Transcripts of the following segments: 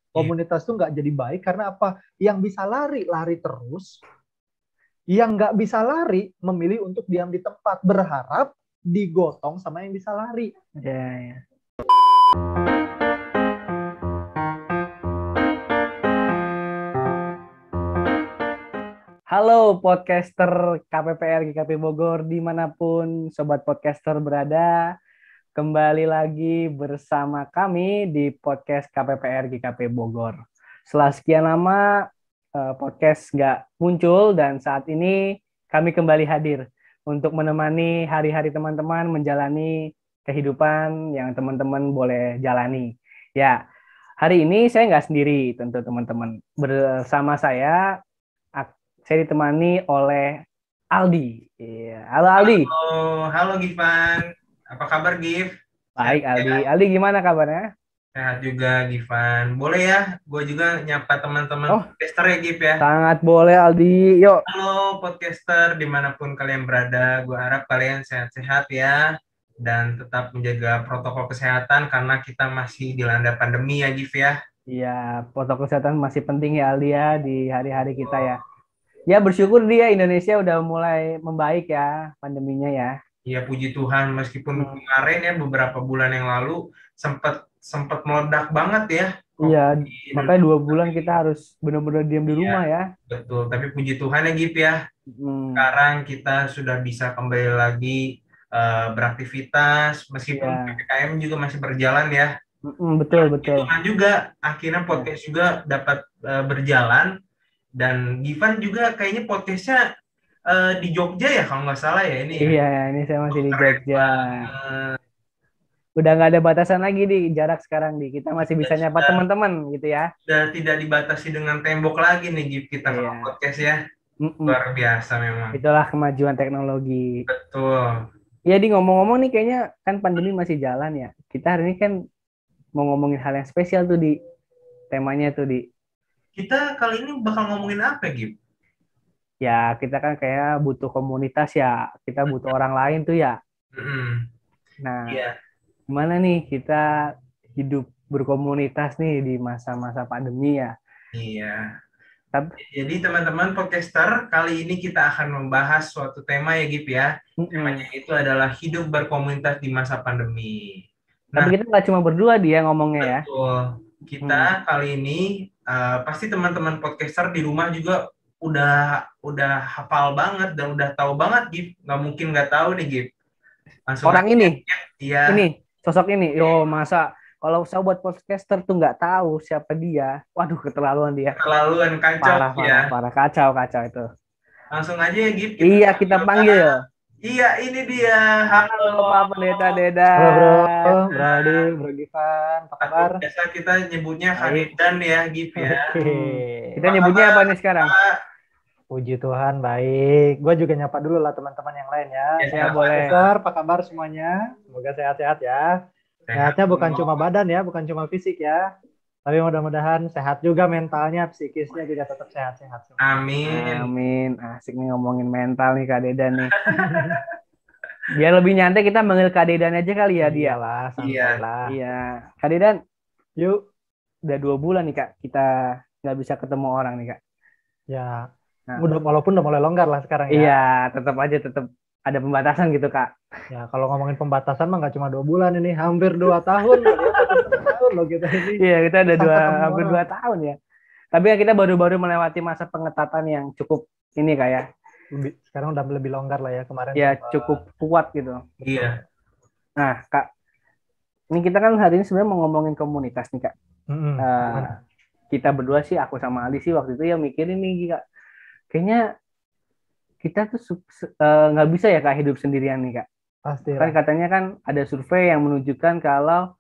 Komunitas tuh nggak jadi baik karena apa? Yang bisa lari, lari terus. Yang nggak bisa lari, memilih untuk diam di tempat. Berharap digotong sama yang bisa lari. Ya, ya. Halo podcaster KPPR GKP Bogor dimanapun sobat podcaster berada, kembali lagi bersama kami di podcast KPPR GKP Bogor. Setelah sekian lama podcast nggak muncul dan saat ini kami kembali hadir untuk menemani hari-hari teman-teman menjalani kehidupan yang teman-teman boleh jalani. Ya, hari ini saya nggak sendiri tentu teman-teman. Bersama saya ditemani oleh Aldi. Iya. Halo Aldi. Halo Gifan, apa kabar Gif? Sehat Baik Aldi. ya? Aldi gimana kabarnya? Sehat juga Gifan. Boleh ya, gue juga nyapa teman-teman Oh, podcaster ya Gif ya. sangat boleh Aldi. Yuk. Halo podcaster, dimanapun kalian berada, gue harap kalian sehat-sehat ya. Dan tetap menjaga protokol kesehatan karena kita masih dilanda pandemi ya Gif ya. Iya, protokol kesehatan masih penting ya Aldi ya di hari-hari kita ya. Ya bersyukur dia Indonesia udah mulai membaik ya pandeminya ya. Ya puji Tuhan, meskipun Hmm. kemarin ya beberapa bulan yang lalu sempat sempat meledak banget ya Iya, COVID di makanya Indonesia. 2 bulan kita harus benar-benar diam di Iya, rumah ya. betul. Tapi puji Tuhan ya Gip ya, Hmm. sekarang kita sudah bisa kembali lagi beraktivitas, meskipun Iya. PPKM juga masih berjalan ya. Betul Puji betul. Tuhan juga, akhirnya Ya. podcast juga dapat berjalan. Dan Givan juga kayaknya podcastnya di Jogja ya, kalau nggak salah ya ini ya. Iya, ini saya masih Oh, di keren Jogja. banget. Udah nggak ada batasan lagi di jarak sekarang di kita masih bisa nyapa Sudah, teman-teman gitu ya. sudah tidak dibatasi dengan tembok lagi nih Gip, kita kalau Iya. podcast ya. Mm-mm. Luar biasa memang. Itulah kemajuan teknologi. Betul. Ya di ngomong-ngomong nih kayaknya kan pandemi masih jalan ya. Kita hari ini kan mau ngomongin hal yang spesial tuh di temanya tuh di Kita kali ini bakal ngomongin apa, Gip? ya kita kan kayak butuh komunitas ya. Kita butuh orang lain tuh ya. Mm-mm. Nah, Iya, gimana nih kita hidup berkomunitas nih di masa-masa pandemi ya. iya. Tapi Jadi teman-teman podcaster, kali ini kita akan membahas suatu tema ya, Gip ya. Temanya mm-mm. itu adalah hidup berkomunitas di masa pandemi. Tapi Nah, kita nggak cuma berdua dia ngomongnya ya. betul. Hmm. Kita kali ini pasti teman-teman podcaster di rumah juga udah hafal banget dan udah tahu banget, Gip. Nggak mungkin nggak tahu nih, Gip. Langsung Orang aja. ini Iya, ini sosok ini yo masa kalau saya buat podcaster tuh nggak tahu siapa dia, waduh keterlaluan dia, keterlaluan kacau parah ya. parah parah kacau kacau itu. Langsung aja ya, Gip. Iya kita panggil. Iya, ini dia. Halo. Halo Pak Pendeta Halo bro, Dedan. bro Aldi, bro Gifan, apa Atau kabar? biasa kita nyebutnya Baik. Kadedan ya, Gip ya. Oke, Kita Apa nyebutnya kabar, apa nih sekarang? Pak? puji Tuhan baik. Gue juga nyapa dulu lah teman-teman yang lain ya. Ya, Ya silakan. boleh. Besar, apa kabar semuanya? Semoga sehat-sehat ya. Sehat. Sehatnya bukan cuma badan ya, bukan cuma fisik ya. Tapi mudah-mudahan sehat juga mentalnya, psikisnya juga tetap sehat-sehat semua. Amin. Amin. Asik nih ngomongin mental nih Kak Dedan nih. Biar lebih nyantai kita manggil Kak Dedan aja kali ya dia. Iyalah, santai Iya. lah. Iya. Kak Dedan, Yuk, udah 2 bulan nih Kak kita nggak bisa ketemu orang nih Kak. ya. Nah, Walaupun udah mulai longgar lah sekarang ya. iya, tetap ada pembatasan gitu Kak. Ya, kalau ngomongin pembatasan mah nggak cuma 2 bulan ini, hampir 2 tahun loh ya, 1,5 tahun loh kita ini. Iya, kita ada Susah ketemu hampir orang. 2 tahun ya. Tapi ya kita baru-baru melewati masa pengetatan yang cukup ini kayak Sekarang udah lebih longgar lah ya, kemarin ya sempat. cukup kuat gitu. Iya. Nah Kak, ini kita kan hari ini sebenarnya mau ngomongin komunitas nih Kak. Mm-mm. Kita berdua sih, aku sama Ali sih waktu itu ya mikirin nih Kak. Kayaknya kita tuh nggak bisa ya Kak hidup sendirian nih Kak. Pasti Kan lah. katanya kan ada survei yang menunjukkan kalau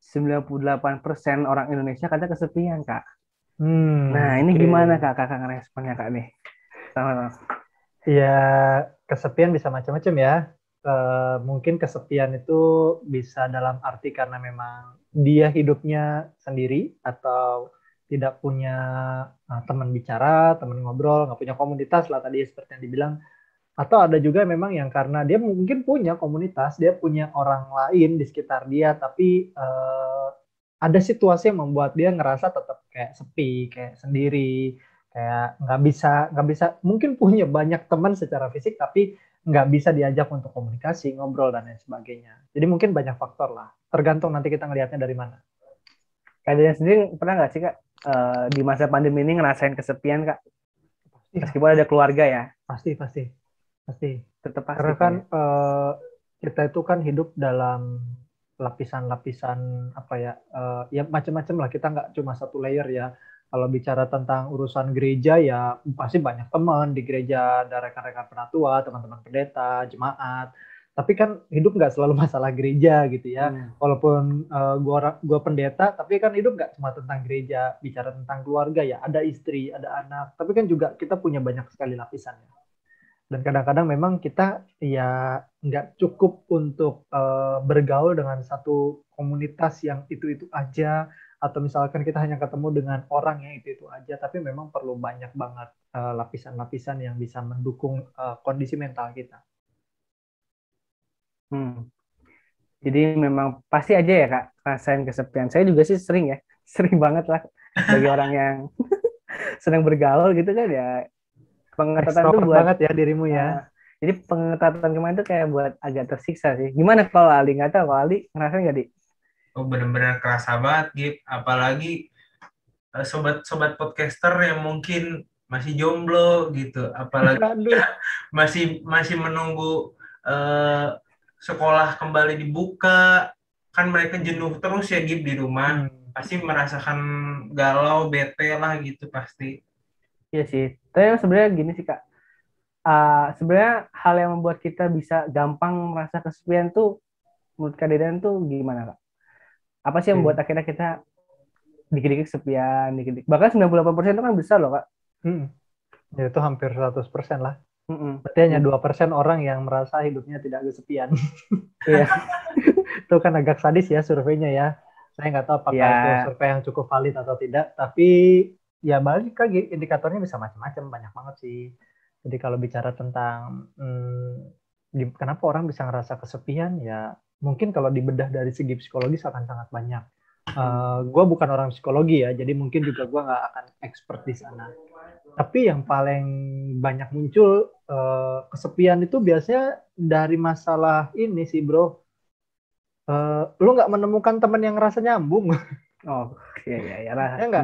98% orang Indonesia katanya kesepian Kak. Nah, ini Oke. gimana Kak, kakak ngeresponnya Kak nih? Sama-sama. Ya, kesepian bisa macam-macam ya. Mungkin kesepian itu bisa dalam arti karena memang dia hidupnya sendiri atau tidak punya teman bicara, teman ngobrol, nggak punya komunitas lah tadi seperti yang dibilang. Atau ada juga memang yang karena dia mungkin punya komunitas, dia punya orang lain di sekitar dia, tapi ada situasi yang membuat dia ngerasa tetap kayak sepi, kayak sendiri, kayak nggak bisa mungkin punya banyak teman secara fisik tapi nggak bisa diajak untuk komunikasi, ngobrol dan lain sebagainya. Jadi mungkin banyak faktor lah. Tergantung nanti kita ngelihatnya dari mana. Kalian sendiri pernah nggak sih Kak di masa pandemi ini ngerasain kesepian Kak? Pasti, Meskipun ada keluarga ya, pasti. tetap pasti Karena kan ya. kita itu kan hidup dalam lapisan-lapisan apa ya, ya macam-macam lah. Kita nggak cuma satu layer ya. Kalau bicara tentang urusan gereja ya pasti banyak teman di gereja, ada rekan-rekan penatua, teman-teman pendeta, jemaat. Tapi kan hidup nggak selalu masalah gereja gitu ya. Walaupun gua pendeta, tapi kan hidup nggak cuma tentang gereja. Bicara tentang keluarga ya, ada istri, ada anak. Tapi kan juga kita punya banyak sekali lapisan ya. Dan kadang-kadang memang kita ya nggak cukup untuk bergaul dengan satu komunitas yang itu-itu aja, atau misalkan kita hanya ketemu dengan orang yang itu-itu aja, tapi memang perlu banyak banget lapisan-lapisan yang bisa mendukung kondisi mental kita. Jadi memang pasti aja ya Kak rasain kesepian. Saya juga sih sering ya, sering banget lah bagi orang yang sedang bergaul gitu kan ya. Pengetatan tuh Extrovert buat banget ya dirimu ya. jadi pengetatan kemarin tuh kayak buat agak tersiksa sih. Gimana kalau Ali? Nggak tahu kalau Ali ngerasain nggak, Di? Oh, bener-bener kerasa banget, Gip. Apalagi sobat-sobat podcaster yang mungkin masih jomblo gitu. Apalagi Aduh. masih masih menunggu eh, sekolah kembali dibuka. Kan mereka jenuh terus ya, Gip, di rumah. Pasti merasakan galau, bete lah gitu pasti. Iya sih. Tapi sebenarnya gini sih Kak. Sebenarnya hal yang membuat kita bisa gampang merasa kesepian tuh menurut Kak Dedan tuh gimana Kak? Apa sih yang membuat akhirnya kita dikit-dikit kesepian, dikit-dikit. Bahkan 98% itu kan besar loh Kak. Ya, itu hampir 100% lah. Berarti hanya 2% orang yang merasa hidupnya tidak kesepian. Iya. Itu kan agak sadis ya surveinya ya. Saya nggak tahu apakah itu survei yang cukup valid atau tidak, tapi ya balik lagi indikatornya bisa macam-macam, banyak banget sih. Jadi kalau bicara tentang kenapa orang bisa ngerasa kesepian, ya mungkin kalau dibedah dari segi psikologis akan sangat banyak. Gue bukan orang psikologi ya, jadi mungkin juga gue nggak akan expert di sana. Tapi yang paling banyak muncul kesepian itu biasanya dari masalah ini sih bro. Lu nggak menemukan teman yang ngerasa nyambung. Oh iya lah. Ya nggak?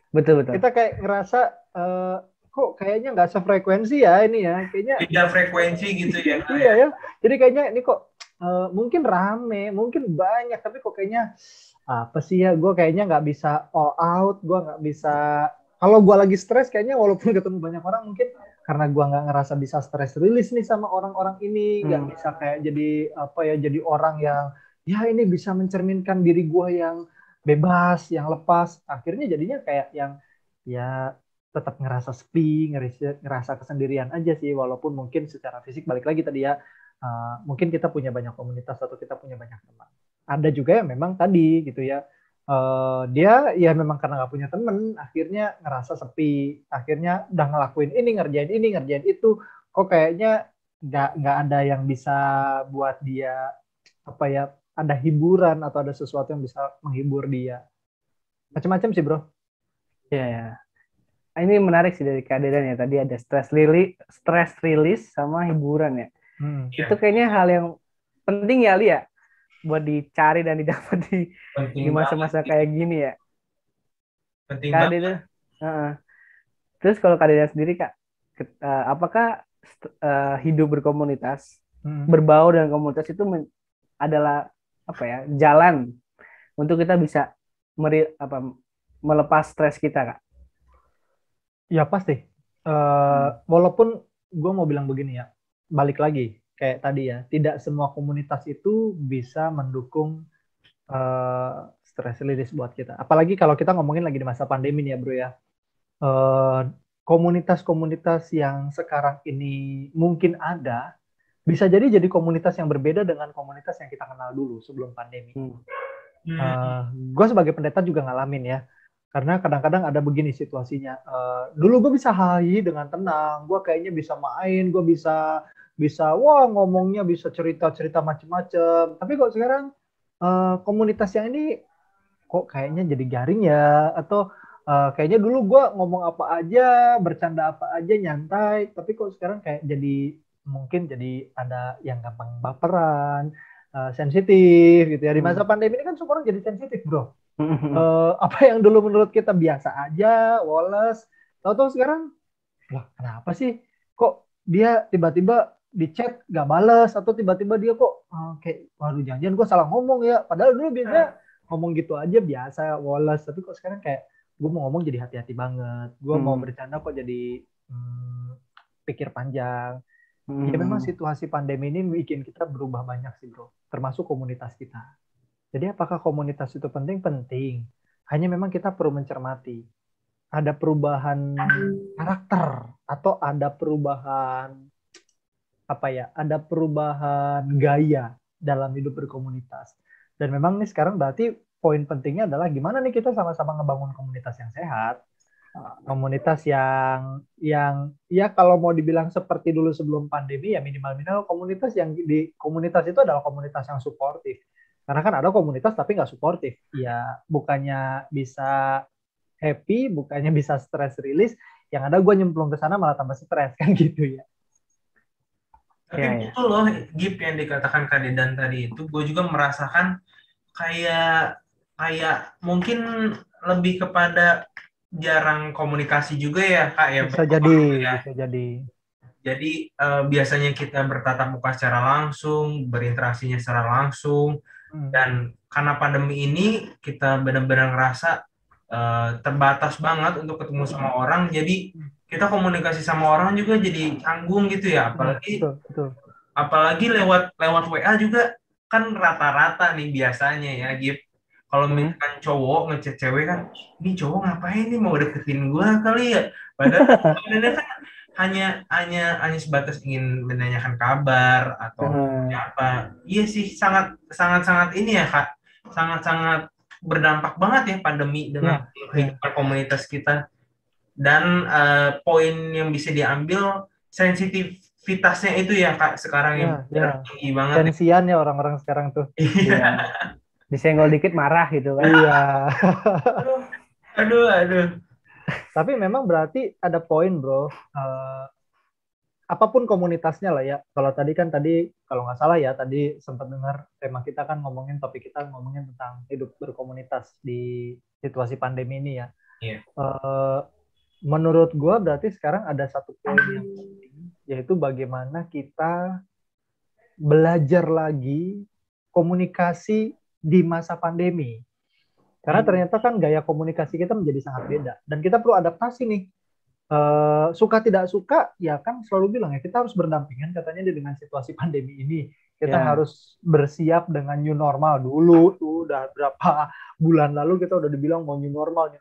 Betul. Kita kayak ngerasa kok kayaknya nggak sefrekuensi ya ini ya. Kayaknya beda frekuensi gitu ya. Iya ya. Jadi kayaknya ini kok mungkin rame, mungkin banyak, tapi kok kayaknya apa sih ya? Gue kayaknya nggak bisa all out. Gue nggak bisa. Kalau gue lagi stres, kayaknya walaupun ketemu banyak orang, mungkin karena gue nggak ngerasa bisa stress release nih sama orang-orang ini, nggak bisa kayak jadi apa ya, jadi orang yang ya ini bisa mencerminkan diri gue yang bebas, yang lepas. Akhirnya jadinya kayak yang ya tetap ngerasa sepi, ngerasa kesendirian aja sih, walaupun mungkin secara fisik balik lagi tadi ya, mungkin kita punya banyak komunitas atau kita punya banyak teman. Ada juga yang memang tadi gitu ya, dia ya memang karena nggak punya temen, akhirnya ngerasa sepi, akhirnya udah ngelakuin ini, ngerjain itu, kok kayaknya nggak ada yang bisa buat dia apa ya, ada hiburan atau ada sesuatu yang bisa menghibur dia. Macam-macam sih bro. Iya. Ini menarik sih dari Kak Dedan ya, tadi ada stress release sama hiburan ya. Itu kayaknya hal yang penting ya Ali ya, buat dicari dan didapat di masa-masa kayak gini ya. Penting Kak banget. Dedan. Terus kalau Kak Dedan sendiri Kak, apakah hidup berkomunitas, berbaur dengan komunitas itu adalah apa ya, jalan untuk kita bisa melepas stres kita Kak? Ya pasti. Walaupun gue mau bilang begini ya, balik lagi kayak tadi ya, tidak semua komunitas itu bisa mendukung stress release buat kita. Apalagi kalau kita ngomongin lagi di masa pandemi nih ya bro ya. Komunitas-komunitas yang sekarang ini mungkin ada, bisa jadi komunitas yang berbeda dengan komunitas yang kita kenal dulu sebelum pandemi. Gue sebagai pendeta juga ngalamin ya. Karena kadang-kadang ada begini situasinya. Dulu gue bisa hahi dengan tenang, gue kayaknya bisa main, gue bisa wah ngomongnya, bisa cerita macem-macem. Tapi kok sekarang komunitas yang ini kok kayaknya jadi garing ya, atau Kayaknya dulu gue ngomong apa aja, bercanda apa aja, nyantai. Tapi kok sekarang kayak mungkin jadi ada yang gampang baperan, sensitif gitu ya. Di masa pandemi ini kan semua orang jadi sensitif, bro. Apa yang dulu menurut kita biasa aja, Wallace, tahu-tahu sekarang, wah kenapa sih? Kok dia tiba-tiba di chat gak bales, atau tiba-tiba dia kok kayak, waduh jangan-jangan gue salah ngomong ya. Padahal dulu biasanya ngomong gitu aja biasa, Wallace. Tapi kok sekarang kayak, gue mau ngomong jadi hati-hati banget. Gue mau bercanda kok jadi pikir panjang. Ya memang situasi pandemi ini bikin kita berubah banyak sih, bro. Termasuk komunitas kita. Jadi apakah komunitas itu penting? Penting. Hanya memang kita perlu mencermati. Ada perubahan karakter atau ada perubahan ada perubahan gaya dalam hidup berkomunitas. Dan memang nih sekarang berarti poin pentingnya adalah gimana nih kita sama-sama ngebangun komunitas yang sehat. Komunitas yang ya kalau mau dibilang seperti dulu sebelum pandemi ya minimal komunitas yang di komunitas itu adalah komunitas yang suportif. Karena kan ada komunitas tapi nggak suportif. Ya bukannya bisa happy, bukannya bisa stress release, yang ada gue nyemplung ke sana malah tambah stres kan gitu ya. Tapi itu loh, Gip, yang dikatakan Kak Dedan tadi itu, gue juga merasakan kayak mungkin lebih kepada jarang komunikasi juga ya, Kak ya. Bisa jadi. Jadi biasanya kita bertatap muka secara langsung, berinteraksinya secara langsung, dan karena pandemi ini kita benar-benar ngerasa terbatas banget untuk ketemu sama orang, jadi kita komunikasi sama orang juga jadi canggung gitu ya, apalagi lewat WA juga kan rata-rata nih biasanya ya, Gip. Kalau misalkan cowok ngechat cewek kan, ini cowok ngapain nih, mau deketin gua kali ya? Padahal sebenarnya kan hanya sebatas ingin menanyakan kabar atau apa. Iya sih, sangat ini ya, Kak. Sangat berdampak banget ya pandemi dengan kehidupan komunitas kita. Dan poin yang bisa diambil, sensitivitasnya itu ya, Kak, sekarang yang tinggi banget. Tensian ya orang-orang sekarang tuh. Iya. Disenggol dikit marah gitu kan. Iya. Aduh. Tapi memang berarti ada poin, bro. Apapun komunitasnya lah ya. Kalau kalau nggak salah ya, tadi sempat dengar tema kita kan topik kita ngomongin tentang hidup berkomunitas di situasi pandemi ini ya. Iya. Menurut gue berarti sekarang ada satu poin yang penting, yaitu bagaimana kita belajar lagi komunikasi di masa pandemi. Karena ternyata kan gaya komunikasi kita menjadi sangat beda. Dan kita perlu adaptasi nih. Suka tidak suka, ya kan selalu bilang ya, kita harus berdampingan katanya dengan situasi pandemi ini. Kita harus bersiap dengan new normal dulu. Tuh udah berapa bulan lalu kita udah dibilang mau new normal.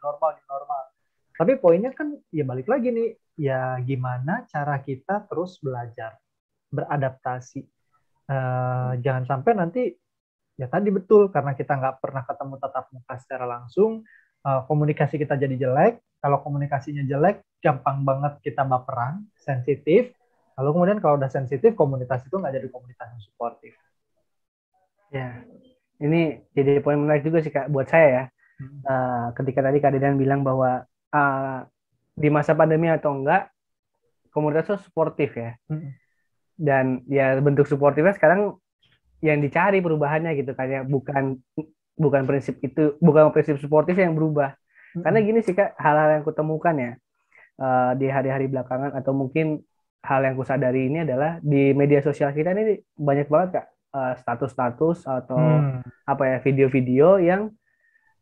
Tapi poinnya kan ya balik lagi nih. Ya gimana cara kita terus belajar, beradaptasi. Jangan sampai nanti ya tadi betul, karena kita nggak pernah ketemu tatap muka secara langsung, komunikasi kita jadi jelek. Kalau komunikasinya jelek, gampang banget kita baperan, sensitif. Lalu kemudian kalau udah sensitif, komunitas itu nggak jadi komunitas yang suportif. Ya, ini jadi poin menarik juga sih, Kak, buat saya ya. Ketika tadi Kak Dedan bilang bahwa di masa pandemi atau enggak, komunitas itu suportif ya. Dan ya bentuk suportifnya sekarang yang dicari perubahannya gitu, kayak bukan prinsip suportif yang berubah. Karena gini sih, Kak, hal-hal yang kutemukan ya di hari-hari belakangan, atau mungkin hal yang kusadari ini adalah di media sosial kita ini banyak banget, Kak, status-status atau video-video yang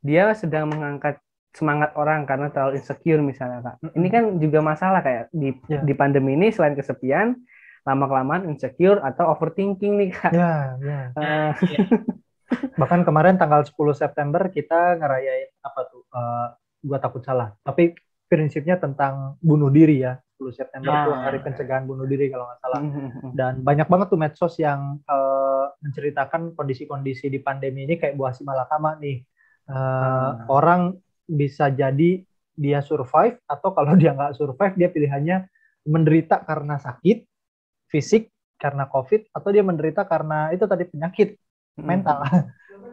dia sedang mengangkat semangat orang karena terlalu insecure misalnya, Kak. Ini kan juga masalah kayak di pandemi ini, selain kesepian, lama-kelamaan insecure atau overthinking nih, Kak. Bahkan kemarin tanggal 10 September kita ngerayain gua takut salah. Tapi prinsipnya tentang bunuh diri ya. 10 September itu hari pencegahan bunuh diri kalau nggak salah. Dan banyak banget tuh medsos yang menceritakan kondisi-kondisi di pandemi ini kayak buah si malakama nih. Orang bisa jadi dia survive, atau kalau dia nggak survive, dia pilihannya menderita karena sakit fisik karena COVID, atau dia menderita karena itu tadi penyakit mental.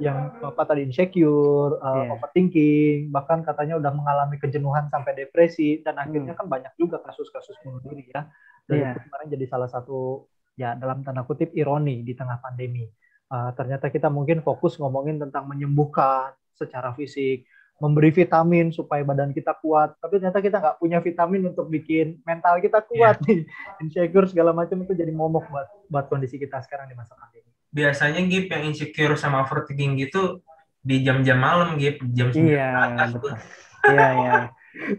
yang apa tadi insecure, overthinking, bahkan katanya udah mengalami kejenuhan sampai depresi, dan akhirnya kan banyak juga kasus-kasus bunuh diri ya. Dan itu kemarin jadi salah satu ya dalam tanda kutip ironi di tengah pandemi. Ternyata kita mungkin fokus ngomongin tentang menyembuhkan secara fisik, memberi vitamin supaya badan kita kuat, tapi ternyata kita nggak punya vitamin untuk bikin mental kita kuat nih. Insecure segala macam itu jadi momok buat kondisi kita sekarang di masa pandemi. Biasanya Gip yang insecure sama overthinking gitu di jam-jam malam Gip, jam 9 atas tuh.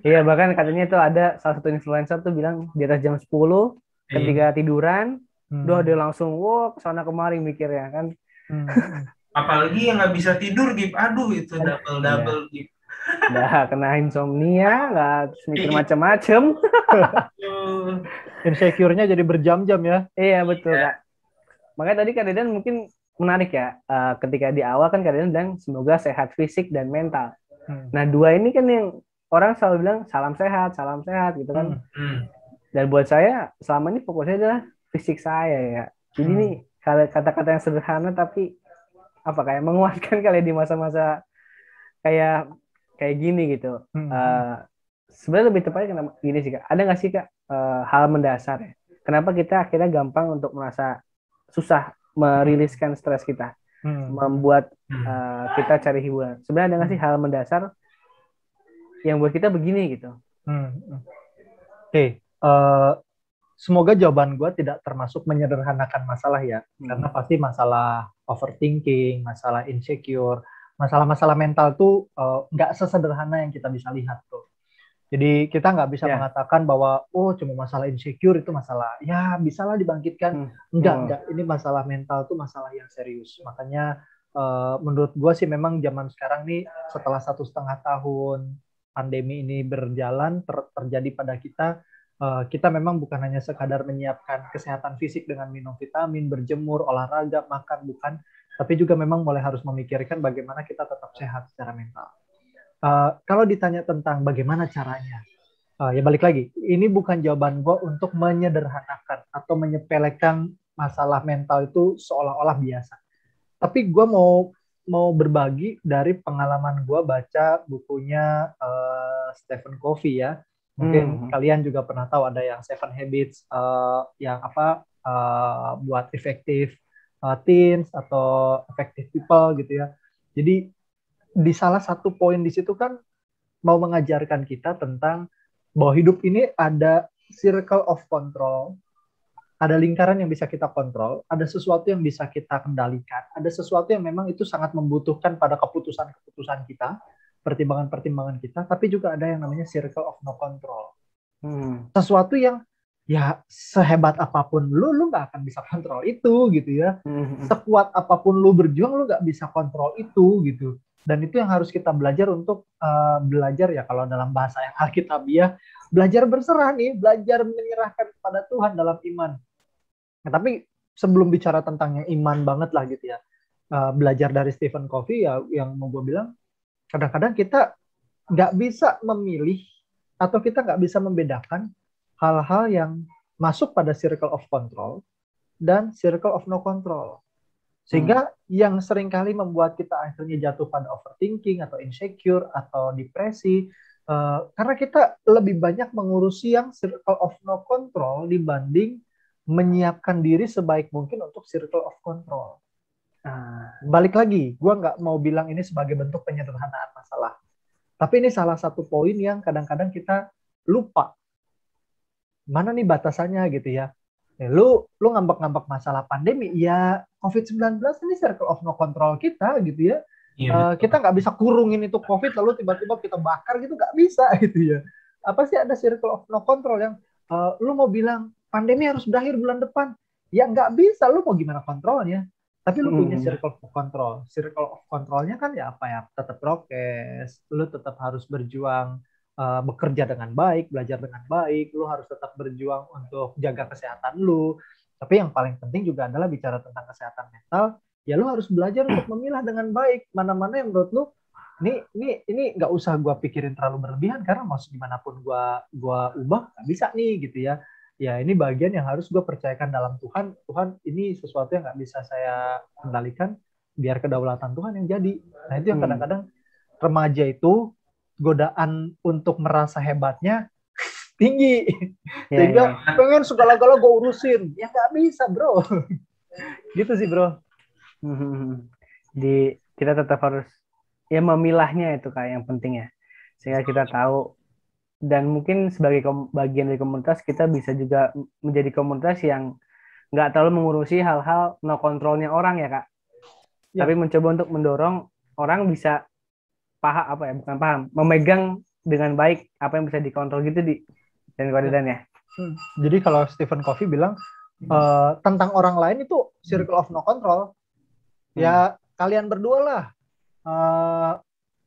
Iya, bahkan katanya itu ada salah satu influencer tuh bilang di atas jam 10 ketika tiduran, dia langsung kesana kemari mikirnya kan. Apalagi yang nggak bisa tidur, Gip. Aduh, itu double, Gip. Udah kena insomnia, nggak mikir macam-macam. Insecure-nya jadi berjam-jam ya. Iya, betul, Kak. Makanya tadi Kak Dedan mungkin menarik ya. Ketika di awal kan Kak Dedan bilang semoga sehat fisik dan mental. Nah, dua ini kan yang orang selalu bilang salam sehat gitu kan. Dan buat saya, selama ini fokusnya adalah fisik saya ya. Jadi ini kata-kata yang sederhana tapi kayak menguatkan kali di masa-masa kayak gini gitu. Sebenarnya lebih tepatnya kenapa gini sih Kak. Ada nggak sih Kak hal mendasar ya? Kenapa kita akhirnya gampang untuk merasa susah meriliskan stres kita, membuat kita cari hiburan? Sebenarnya ada nggak sih hal mendasar yang buat kita begini gitu? Oke. Semoga jawaban gue tidak termasuk menyederhanakan masalah ya, karena pasti masalah overthinking, masalah insecure, masalah-masalah mental tuh nggak sesederhana yang kita bisa lihat tuh. Jadi kita nggak bisa mengatakan bahwa cuma masalah insecure itu masalah ya bisalah dibangkitkan. Enggak, ini masalah mental tuh masalah yang serius. Makanya menurut gue sih memang zaman sekarang nih setelah 1,5 tahun pandemi ini berjalan terjadi pada kita memang bukan hanya sekadar menyiapkan kesehatan fisik dengan minum vitamin, berjemur, olahraga, makan, bukan. Tapi juga memang mulai harus memikirkan bagaimana kita tetap sehat secara mental. Kalau ditanya tentang bagaimana caranya, ya balik lagi, ini bukan jawaban gue untuk menyederhanakan atau menyepelekan masalah mental itu seolah-olah biasa. Tapi gue mau berbagi dari pengalaman gue baca bukunya Stephen Covey ya. Mungkin kalian juga pernah tahu ada yang 7 Habits yang buat effective teens atau effective people gitu ya. Jadi di salah satu poin di situ kan mau mengajarkan kita tentang bahwa hidup ini ada circle of control, ada lingkaran yang bisa kita kontrol, ada sesuatu yang bisa kita kendalikan, ada sesuatu yang memang itu sangat membutuhkan pada keputusan-keputusan kita, pertimbangan-pertimbangan kita, tapi juga ada yang namanya circle of no control. Sesuatu yang ya sehebat apapun lu nggak akan bisa kontrol itu gitu ya. Sekuat apapun lu berjuang, lu nggak bisa kontrol itu gitu. Dan itu yang harus kita belajar untuk belajar ya kalau dalam bahasa yang alkitabiah, belajar berserah nih, belajar menyerahkan kepada Tuhan dalam iman. Nah, tapi sebelum bicara tentang yang iman banget lah gitu ya, belajar dari Stephen Covey ya yang mau gue bilang, kadang-kadang kita nggak bisa memilih atau kita nggak bisa membedakan hal-hal yang masuk pada circle of control dan circle of no control. Sehingga yang seringkali membuat kita akhirnya jatuh pada overthinking atau insecure atau depresi, karena kita lebih banyak mengurusi yang circle of no control dibanding menyiapkan diri sebaik mungkin untuk circle of control. Balik lagi, gue nggak mau bilang ini sebagai bentuk penyederhanaan masalah. Tapi ini salah satu poin yang kadang-kadang kita lupa. Mana nih batasannya gitu ya. Lu ngambek-ngambek masalah pandemi, ya COVID-19 ini circle of no control kita gitu ya. Kita nggak bisa kurungin itu COVID lalu tiba-tiba kita bakar gitu, nggak bisa gitu ya. Apa sih ada circle of no control yang lu mau bilang pandemi harus berakhir bulan depan, ya nggak bisa, lu mau gimana kontrolnya. Tapi lu punya circle of control. Circle of controlnya kan ya apa ya, tetap prokes, lu tetap harus berjuang bekerja dengan baik, belajar dengan baik, lu harus tetap berjuang untuk jaga kesehatan lu. Tapi yang paling penting juga adalah bicara tentang kesehatan mental, ya lu harus belajar untuk memilah dengan baik mana-mana yang menurut lu ini nggak usah gua pikirin terlalu berlebihan karena mau gimana pun gua ubah nggak bisa nih gitu ya. Ya ini bagian yang harus gue percayakan dalam Tuhan. Tuhan ini sesuatu yang nggak bisa saya kendalikan. biar kedaulatan Tuhan yang jadi. Nah itu yang kadang-kadang remaja itu godaan untuk merasa hebatnya tinggi, sehingga pengen segala-gala gue urusin, ya nggak bisa bro. Gitu sih bro. Kita tetap harus ya memilahnya itu Kak yang penting ya, sehingga kita tahu. Dan mungkin sebagai bagian dari komunitas kita bisa juga menjadi komunitas yang nggak terlalu mengurusi hal-hal no kontrolnya orang ya Kak, tapi mencoba untuk mendorong orang bisa memegang dengan baik apa yang bisa dikontrol gitu dan Kodedan ya. Jadi kalau Stephen Covey bilang tentang orang lain itu circle of no control. Ya kalian berdua lah.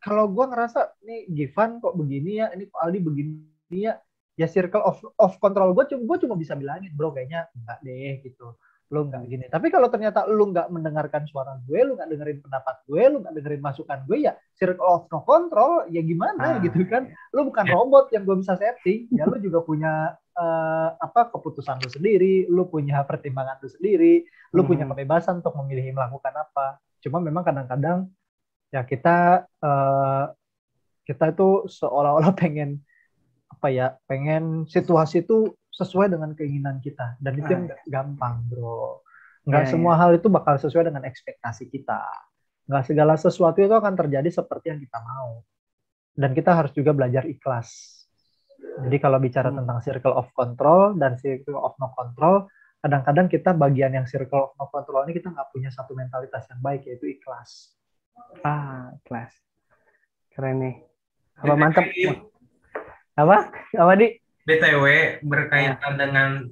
Kalau gue ngerasa nih Givan kok begini ya, ini kok Aldi begini ya, ya circle of control gue cuma bisa bilangin bro kayaknya enggak deh gitu, lu enggak gini. Tapi kalau ternyata lu enggak mendengarkan suara gue, lu enggak dengerin pendapat gue, lu enggak dengerin masukan gue, ya circle of no control ya gimana gitu kan. Lu bukan robot yang gue bisa setting, ya lu juga punya keputusan lu sendiri, lu punya pertimbangan lu sendiri, lu punya kebebasan untuk memilih melakukan apa. Cuma memang kadang-kadang ya kita itu seolah-olah pengen situasi itu sesuai dengan keinginan kita, dan itu yang gampang bro. Nggak semua hal itu bakal sesuai dengan ekspektasi kita. Nggak segala sesuatu itu akan terjadi seperti yang kita mau, dan kita harus juga belajar ikhlas. Jadi kalau bicara tentang circle of control dan circle of no control, kadang-kadang kita bagian yang circle of no control ini kita nggak punya satu mentalitas yang baik, yaitu ikhlas. Ikhlas. Keren nih. Apa mantap? Apa di? BTW berkaitan dengan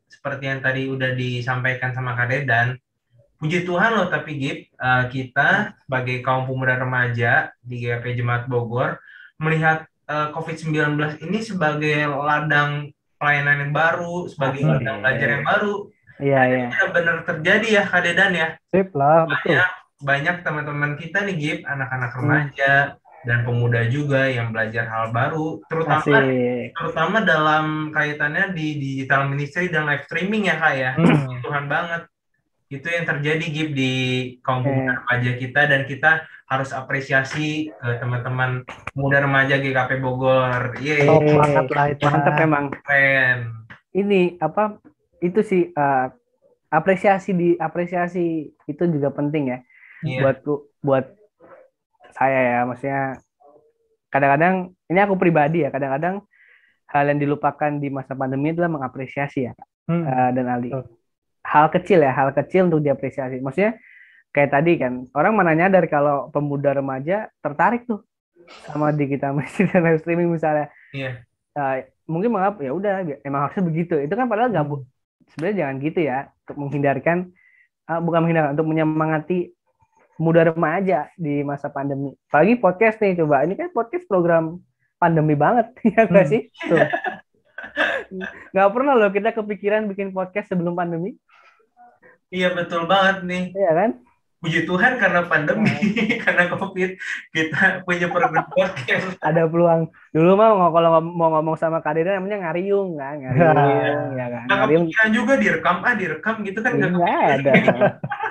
seperti yang tadi udah disampaikan sama Kak Dedan, puji Tuhan loh, tapi Gip, kita sebagai kaum pemuda remaja di GKP Jemaat Bogor melihat COVID-19 ini sebagai ladang pelayanan yang baru, sebagai ladang belajar yang baru. Iya. Benar terjadi ya Kak Dedan ya. Sip lah, betul. Banyak teman-teman kita nih Gip, anak-anak remaja dan pemuda juga yang belajar hal baru, terutama dalam kaitannya di digital ministry dan live streaming ya Kak ya. Tuhan banget. Itu yang terjadi Gip di kaum pemuda remaja kita, dan kita harus apresiasi ke teman-teman pemuda remaja GKP Bogor. Mantap memang. Keren. Ini itu sih apresiasi itu juga penting ya. Buat saya ya, maksudnya kadang-kadang ini aku pribadi ya, kadang-kadang hal yang dilupakan di masa pandemi adalah mengapresiasi ya Kak, dan Aldi. Hal kecil untuk diapresiasi. Maksudnya kayak tadi kan, orang mana nyadar kalau pemuda remaja tertarik tuh sama digital dan live streaming misalnya. Mungkin menganggap ya udah emang harusnya begitu. Itu kan padahal nggak, sebenarnya jangan gitu ya, untuk untuk menyemangati muda remaja di masa pandemi. Apalagi podcast nih, coba ini kan podcast program pandemi banget ya nggak sih? Tuh. Nggak pernah loh kita kepikiran bikin podcast sebelum pandemi. Iya betul banget nih. Iya kan? Puji Tuhan karena pandemi, karena COVID, kita punya program podcast. Ada peluang. Dulu mah kalau mau ngomong sama Kak Deden namanya ngariung kan, ngariung ya kan. Ngariung juga direkam gitu kan nggak ada.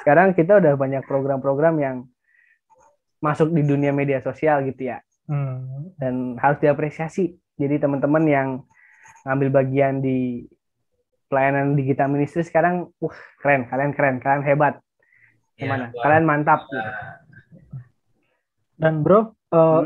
Sekarang kita udah banyak program-program yang masuk di dunia media sosial gitu ya. Dan harus diapresiasi. Jadi teman-teman yang ngambil bagian di pelayanan digital ministry sekarang, keren, kalian hebat. Gimana? Kalian mantap. Dan bro,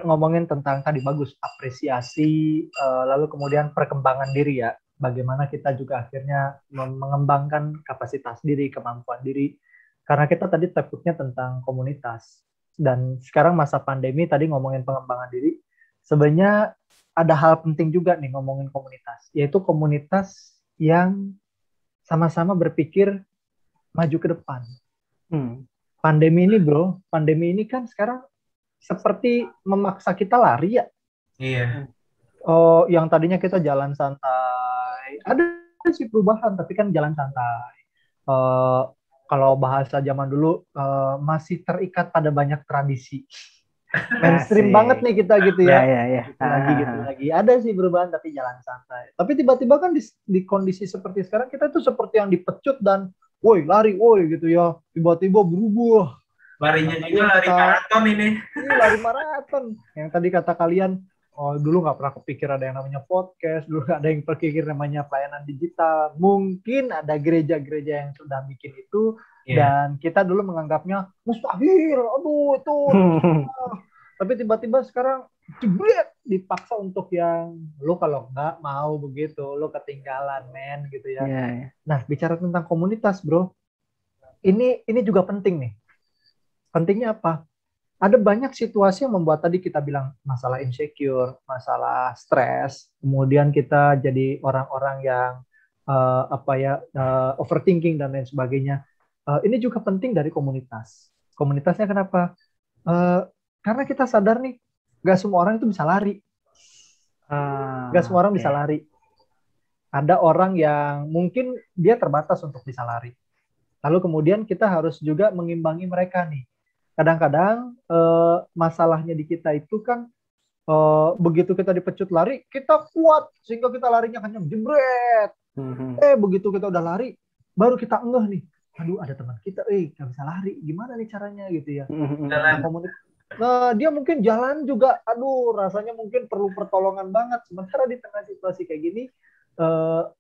ngomongin tentang tadi bagus, apresiasi, lalu kemudian perkembangan diri ya. Bagaimana kita juga akhirnya mengembangkan kapasitas diri, kemampuan diri. Karena kita tadi topiknya tentang komunitas. Dan sekarang masa pandemi tadi ngomongin pengembangan diri. Sebenarnya ada hal penting juga nih ngomongin komunitas. Yaitu komunitas yang sama-sama berpikir maju ke depan. Pandemi ini kan sekarang seperti memaksa kita lari ya. Iya. Yang tadinya kita jalan santai, ada sih perubahan, tapi kan jalan santai. Kalau bahasa zaman dulu masih terikat pada banyak tradisi. Mainstream banget nih kita gitu ya. Gitu lagi. Ada sih perubahan tapi jalan santai. Tapi tiba-tiba kan di kondisi seperti sekarang kita tuh seperti yang dipecut dan woi lari woi gitu ya, tiba-tiba berubah Larinya Yang juga lari maraton ini. Ini lari maraton. Yang tadi kata kalian, oh dulu nggak pernah kepikir ada yang namanya podcast, dulu nggak ada yang kepikir namanya pelayanan digital. Mungkin ada gereja-gereja yang sudah bikin itu, dan kita dulu menganggapnya mustahil. Aduh itu. Tapi tiba-tiba sekarang jebret dipaksa untuk yang lo kalau nggak mau begitu, lo ketinggalan men gitu ya. Nah bicara tentang komunitas bro, ini juga penting nih. Pentingnya apa? Ada banyak situasi yang membuat tadi kita bilang masalah insecure, masalah stres, kemudian kita jadi orang-orang yang overthinking dan lain sebagainya. Ini juga penting dari komunitas. Komunitasnya kenapa? Karena kita sadar nih, gak semua orang itu bisa lari. Gak semua orang bisa lari. Ada orang yang mungkin dia terbatas untuk bisa lari. Lalu kemudian kita harus juga mengimbangi mereka nih. Kadang-kadang masalahnya di kita itu kan begitu kita dipecut lari, kita kuat sehingga kita larinya kencang, jebret. Begitu kita udah lari, baru kita ngeh nih, aduh ada teman kita, gak bisa lari, gimana nih caranya gitu ya. Nah, dia mungkin jalan juga, aduh rasanya mungkin perlu pertolongan banget. Sementara di tengah situasi kayak gini,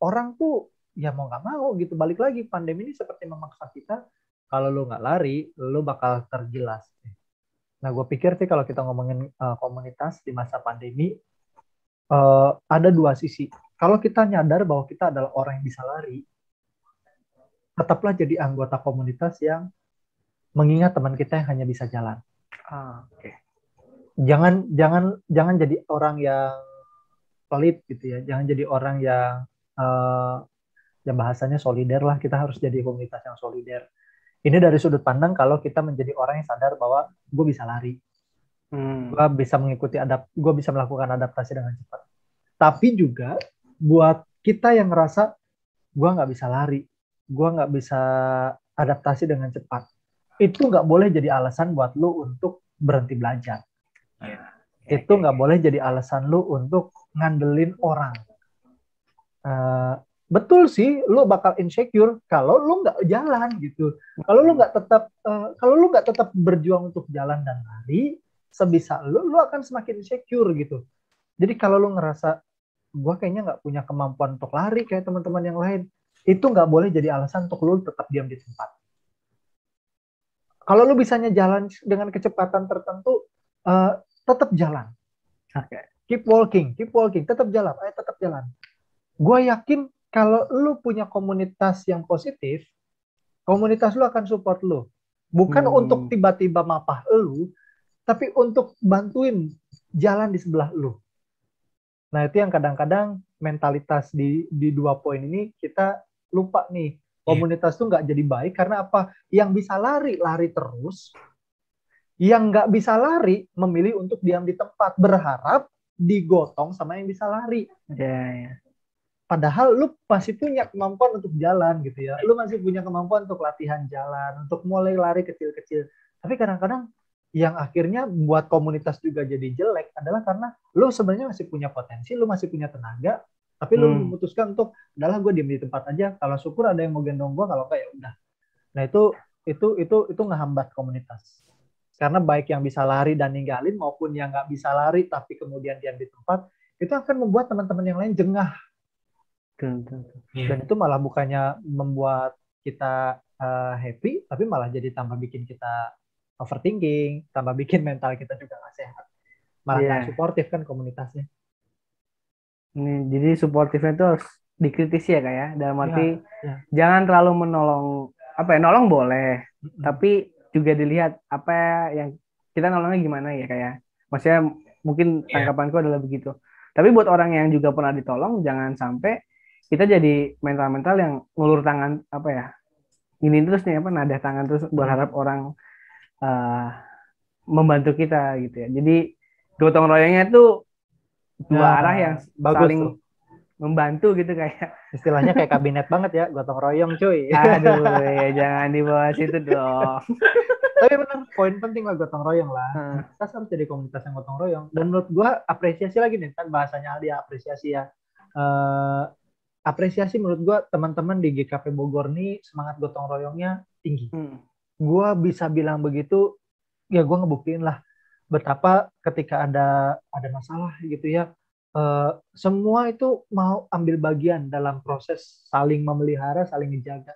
orang tuh ya mau nggak mau gitu. Balik lagi, pandemi ini seperti memaksa kita. Kalau lu nggak lari, lu bakal tergilas. Nah, gue pikir sih kalau kita ngomongin komunitas di masa pandemi, ada dua sisi. Kalau kita nyadar bahwa kita adalah orang yang bisa lari, tetaplah jadi anggota komunitas yang mengingat teman kita yang hanya bisa jalan. Jangan jadi orang yang pelit gitu ya. Jangan jadi orang yang bahasanya solider lah. Kita harus jadi komunitas yang solider. Ini dari sudut pandang kalau kita menjadi orang yang sadar bahwa gue bisa lari, gue bisa mengikuti gue bisa melakukan adaptasi dengan cepat. Tapi juga buat kita yang ngerasa gue nggak bisa lari, gue nggak bisa adaptasi dengan cepat, itu nggak boleh jadi alasan buat lu untuk berhenti belajar. Itu nggak boleh jadi alasan lu untuk ngandelin orang. Betul sih, lu bakal insecure kalau lu nggak jalan gitu. Kalau lu nggak tetap berjuang untuk jalan dan lari, sebisa lu akan semakin insecure gitu. Jadi kalau lu ngerasa gue kayaknya nggak punya kemampuan untuk lari kayak teman-teman yang lain, itu nggak boleh jadi alasan untuk lu tetap diam di tempat. Kalau lu bisanya jalan dengan kecepatan tertentu, tetap jalan. Keep walking, tetap jalan, tetap jalan. Gue yakin kalau lu punya komunitas yang positif, komunitas lu akan support lu. Bukan untuk tiba-tiba mapah lu, tapi untuk bantuin jalan di sebelah lu. Nah, itu yang kadang-kadang mentalitas di 2 poin ini kita lupa nih. Komunitas tuh nggak jadi baik karena apa? Yang bisa lari terus. Yang nggak bisa lari memilih untuk diam di tempat, berharap digotong sama yang bisa lari. Padahal lu masih punya kemampuan untuk jalan gitu ya. Lu masih punya kemampuan untuk latihan jalan, untuk mulai lari kecil-kecil. Tapi kadang-kadang yang akhirnya buat komunitas juga jadi jelek adalah karena lu sebenarnya masih punya potensi, lu masih punya tenaga, tapi lu memutuskan untuk udahlah gue diem di tempat aja. Kalau syukur ada yang mau gendong gue, kalau enggak ya udah. Nah, itu ngehambat komunitas. Karena baik yang bisa lari dan ninggalin maupun yang nggak bisa lari tapi kemudian diam di tempat, itu akan membuat teman-teman yang lain jengah. Dan itu malah bukannya membuat kita happy, tapi malah jadi tambah bikin kita overthinking, tambah bikin mental kita juga nggak sehat. Malah nggak suportif kan komunitasnya. Jadi suportifnya itu harus dikritisi ya kayak, dalam arti jangan terlalu menolong, nolong boleh, tapi juga dilihat apa yang kita nolongnya gimana ya kayak. Maksudnya mungkin tanggapanku adalah begitu. Tapi buat orang yang juga pernah ditolong, jangan sampai kita jadi mental-mental yang ngulur tangan ini terus nih nada tangan terus berharap orang membantu kita gitu ya. Jadi gotong royongnya itu dua arah yang saling membantu gitu kayak. Istilahnya kayak kabinet banget ya, gotong royong cuy. Aduh, jangan dibahas itu dong. Tapi benar, poin penting lah gotong royong lah. Kita harus jadi komunitas yang gotong royong. Dan menurut gua apresiasi lagi nih, kan bahasanya Aldi apresiasi ya. Apresiasi menurut gue teman-teman di GKP Bogor nih semangat gotong royongnya tinggi. gue bisa bilang begitu, ya gue ngebuktiin lah betapa ketika ada masalah gitu ya, semua itu mau ambil bagian dalam proses saling memelihara, saling menjaga.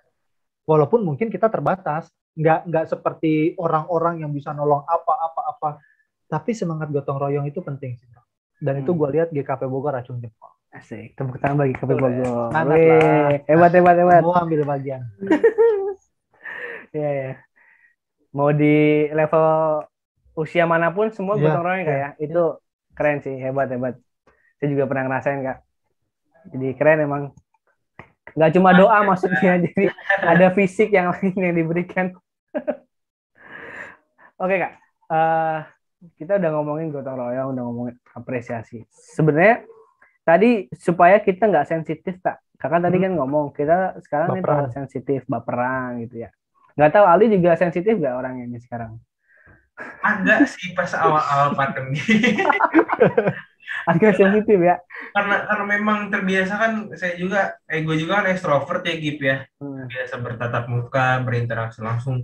Walaupun mungkin kita terbatas, nggak seperti orang-orang yang bisa nolong apa-apa-apa, tapi semangat gotong royong itu penting sih, bro. Dan itu gue lihat GKP Bogor acung jempol. Asik, tepuk tangan bagi GKP Bogor. Semangat lah. Hebat. Semua ambil bagian. Iya, ya. Mau di level usia manapun semua gotong royong Kak ya. Itu keren sih, hebat. Saya juga pernah ngerasain Kak. Jadi keren emang. Nggak cuma doa maksudnya, jadi ada fisik yang lain yang diberikan. Oke Kak, kita udah ngomongin gotong royong, udah ngomongin apresiasi. Sebenarnya tadi supaya kita nggak sensitif Kak. Kakak tadi kan ngomong kita sekarang ini terlalu sensitif, baperan gitu ya. Nggak tahu Ali juga sensitif nggak orangnya ini sekarang? Agak sih pas awal-awal pandemi. Agak sensitif ya. Karena memang terbiasa kan, gue juga kan ekstrovert ya Gip ya. Biasa bertatap muka, berinteraksi langsung.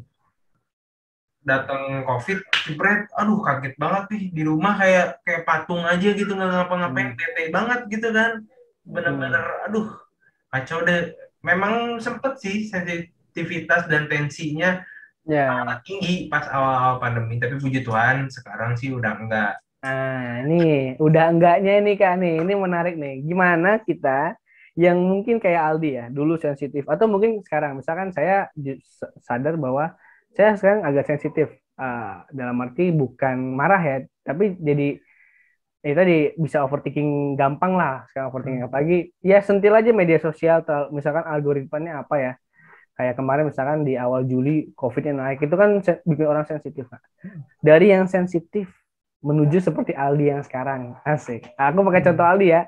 Datang COVID, jebret, aduh kaget banget nih di rumah kayak patung aja gitu, nggak ngapa-ngapain, bete banget gitu kan. Bener-bener, aduh kacau deh. Memang sempet sih sensitivitas dan tensinya tinggi pas awal-awal pandemi, tapi puji Tuhan sekarang sih udah enggak. Nah, ini udah enggaknya ini Kak nih. Ini menarik nih. Gimana kita yang mungkin kayak Aldi ya, dulu sensitif atau mungkin sekarang misalkan saya sadar bahwa saya sekarang agak sensitif. Dalam arti bukan marah ya, tapi jadi tadi bisa overthinking gampang lah. Sekarang overthinking apalagi ya sentil aja media sosial, misalkan algoritmanya apa ya. Kayak kemarin misalkan di awal Juli COVID-nya naik, itu kan bikin orang sensitif Kak. Dari yang sensitif menuju seperti Aldi yang sekarang. Asik. Aku pakai contoh Aldi ya.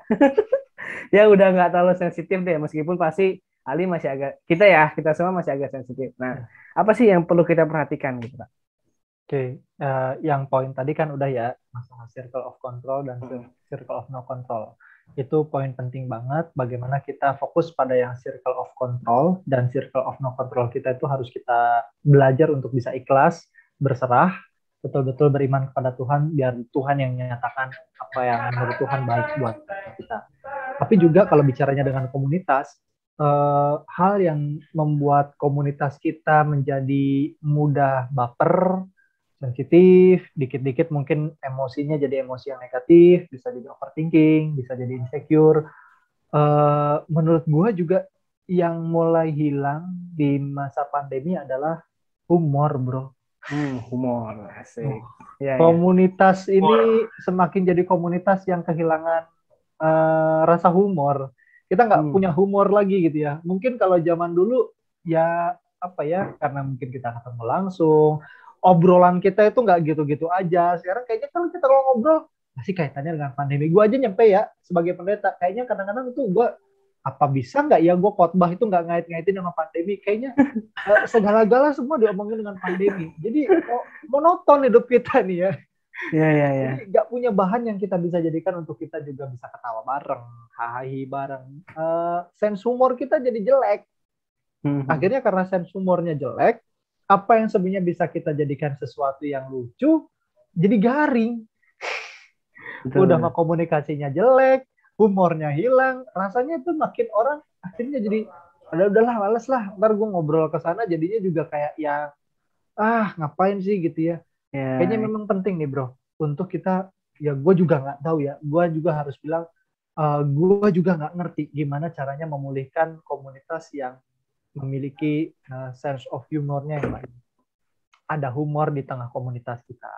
Ya udah nggak terlalu sensitif deh, meskipun pasti Aldi masih agak, kita semua masih agak sensitif. Nah, apa sih yang perlu kita perhatikan gitu Pak? Oke, yang poin tadi kan udah ya, masalah circle of control dan circle of no control. Itu poin penting banget, bagaimana kita fokus pada yang circle of control, dan circle of no control kita itu harus kita belajar untuk bisa ikhlas, berserah, betul-betul beriman kepada Tuhan, biar Tuhan yang menyatakan apa yang menurut Tuhan baik buat kita. Tapi juga kalau bicaranya dengan komunitas, hal yang membuat komunitas kita menjadi mudah baper, sensitif, dikit-dikit mungkin emosinya jadi emosi yang negatif, bisa jadi overthinking, bisa jadi insecure. Menurut gue juga yang mulai hilang di masa pandemi adalah humor, bro. Humor, asik. Komunitas ini semakin jadi komunitas yang kehilangan rasa humor. Kita nggak punya humor lagi gitu ya. Mungkin kalau zaman dulu ya karena mungkin kita ketemu langsung, obrolan kita itu nggak gitu-gitu aja. Sekarang kayaknya kalau kita ngobrol masih kaitannya dengan pandemi. Gue aja nyampe ya sebagai pendeta, kayaknya kadang-kadang itu gue apa bisa nggak ya gue khotbah itu nggak ngait-ngaitin sama pandemi. Kayaknya segala-gala semua diomongin dengan pandemi. Jadi monoton hidup kita nih ya. Iya. Nggak punya bahan yang kita bisa jadikan untuk kita juga bisa ketawa bareng, hahaha bareng. Sense humor kita jadi jelek. Akhirnya karena sense humornya jelek, apa yang sebenarnya bisa kita jadikan sesuatu yang lucu jadi garing. Udah mah komunikasinya jelek, humornya hilang, rasanya tuh makin orang akhirnya jadi udahlah males lah, ntar gue ngobrol ke sana jadinya juga kayak ya ngapain sih gitu ya. Kayaknya memang penting nih bro untuk kita, ya gue juga nggak tahu ya, gue juga harus bilang gue juga nggak ngerti gimana caranya memulihkan komunitas yang memiliki sense of humornya yang baik. Ada humor di tengah komunitas kita.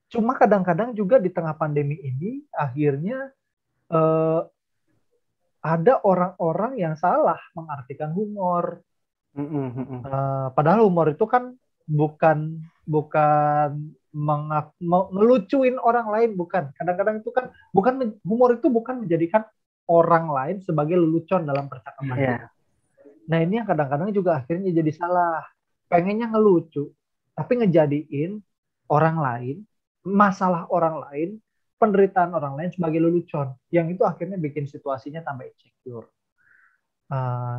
Cuma kadang-kadang juga di tengah pandemi ini akhirnya ada orang-orang yang salah mengartikan humor. Padahal humor itu kan bukan ngelucuin orang lain, bukan. Kadang-kadang itu kan humor itu bukan menjadikan orang lain sebagai lelucon dalam percakapan. Nah ini yang kadang-kadang juga akhirnya jadi salah. Pengennya ngelucu, tapi ngejadiin orang lain, masalah orang lain, penderitaan orang lain sebagai lelucon. Yang itu akhirnya bikin situasinya tambah insecure.